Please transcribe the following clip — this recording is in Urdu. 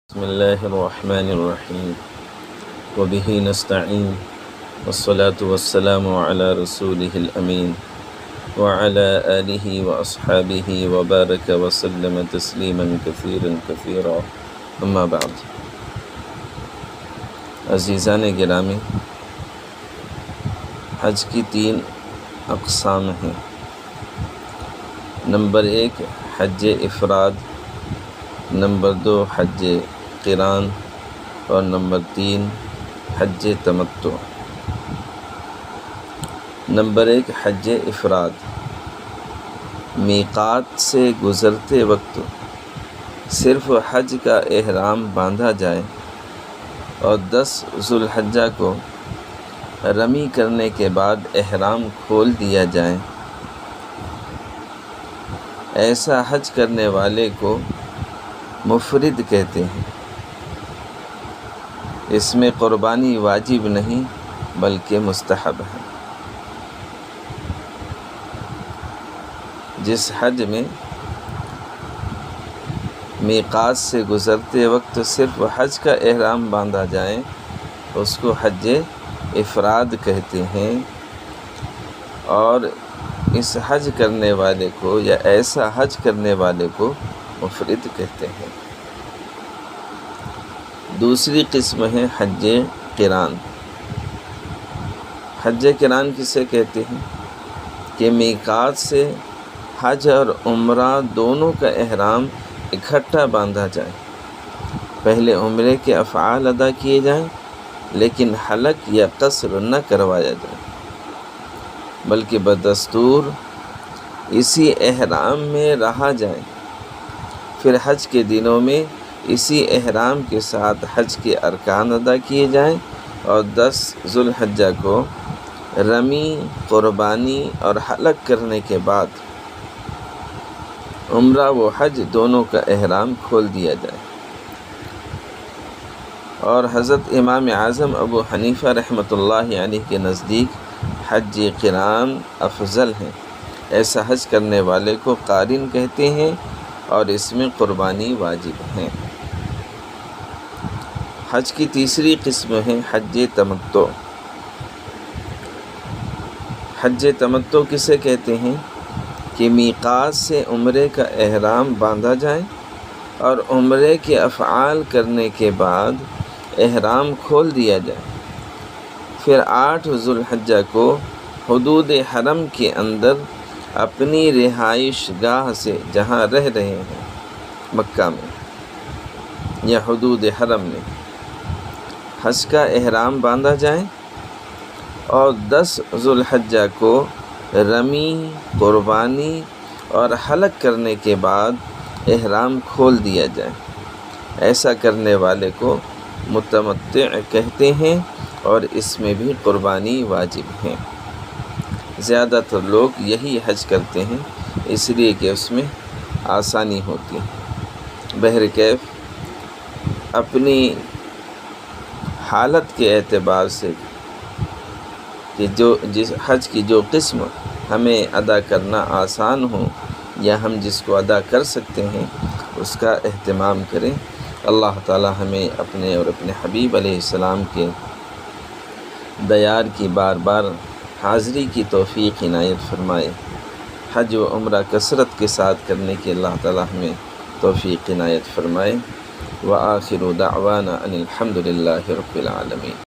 بسم اللہ الرحمن الرحیم وبہ نستعین والصلاة والسلام علی رسولہ الامین وعلی آلہ واصحابہ وبارک وسلم تسلیما کثیرا کثیرا اما بعد۔ عزیزان گرامی، حج کی 3 اقسام ہیں۔ نمبر 1 حج افراد، نمبر 2 حج قران، اور نمبر 3 حج تمتع۔ نمبر 1 حج افراد۔ میقات سے گزرتے وقت صرف حج کا احرام باندھا جائے اور 10 ذو الحجہ کو رمی کرنے کے بعد احرام کھول دیا جائے، ایسا حج کرنے والے کو مفرد کہتے ہیں۔ اس میں قربانی واجب نہیں بلکہ مستحب ہے۔ جس حج میں میقات سے گزرتے وقت صرف حج کا احرام باندھا جائے اس کو حج افراد کہتے ہیں، اور اس حج کرنے والے کو یا ایسا حج کرنے والے کو مفرد کہتے ہیں۔ دوسری قسم ہے حج قران۔ حج قران کسے کہتے ہیں؟ کہ میقات سے حج اور عمرہ دونوں کا احرام اکٹھا باندھا جائے۔ پہلے عمرے کے افعال ادا کیے جائیں لیکن حلق یا قصر نہ کروایا جائے، بلکہ بدستور اسی احرام میں رہا جائے۔ پھر حج کے دنوں میں اسی احرام کے ساتھ حج کے ارکان ادا کیے جائیں، اور 10 ذو الحجہ کو رمی، قربانی اور حلق کرنے کے بعد عمرہ و حج دونوں کا احرام کھول دیا جائے۔ اور حضرت امام اعظم ابو حنیفہ رحمۃ اللہ علیہ کے نزدیک حج قران افضل ہیں۔ ایسا حج کرنے والے کو قارن کہتے ہیں اور اس میں قربانی واجب ہے۔ حج کی تیسری قسم ہے حج تمتع۔ حج تمتع کسے کہتے ہیں؟ کہ میقات سے عمرے کا احرام باندھا جائے اور عمرے کے افعال کرنے کے بعد احرام کھول دیا جائے۔ پھر 8 ذو الحجہ کو حدود حرم کے اندر اپنی رہائش گاہ سے جہاں رہ رہے ہیں، مکہ میں یا حدود حرم میں، حج کا احرام باندھا جائے اور 10 ذو الحجہ کو رمی، قربانی اور حلق کرنے کے بعد احرام کھول دیا جائے۔ ایسا کرنے والے کو متمتع کہتے ہیں اور اس میں بھی قربانی واجب ہے۔ زیادہ تر لوگ یہی حج کرتے ہیں اس لیے کہ اس میں آسانی ہوتی ہے۔ بہرکیف اپنی حالت کے اعتبار سے کہ جس حج کی جو قسم ہمیں ادا کرنا آسان ہو یا ہم جس کو ادا کر سکتے ہیں اس کا اہتمام کریں۔ اللہ تعالی ہمیں اپنے اور اپنے حبیب علیہ السلام کے دیار کی بار بار حاضری کی توفیق عنایت فرمائے۔ حج و عمرہ کثرت کے ساتھ کرنے کی اللہ تعالی ہمیں توفیق عنایت فرمائے۔ وآخر دعوانا ان الحمد للہ رب العالمین۔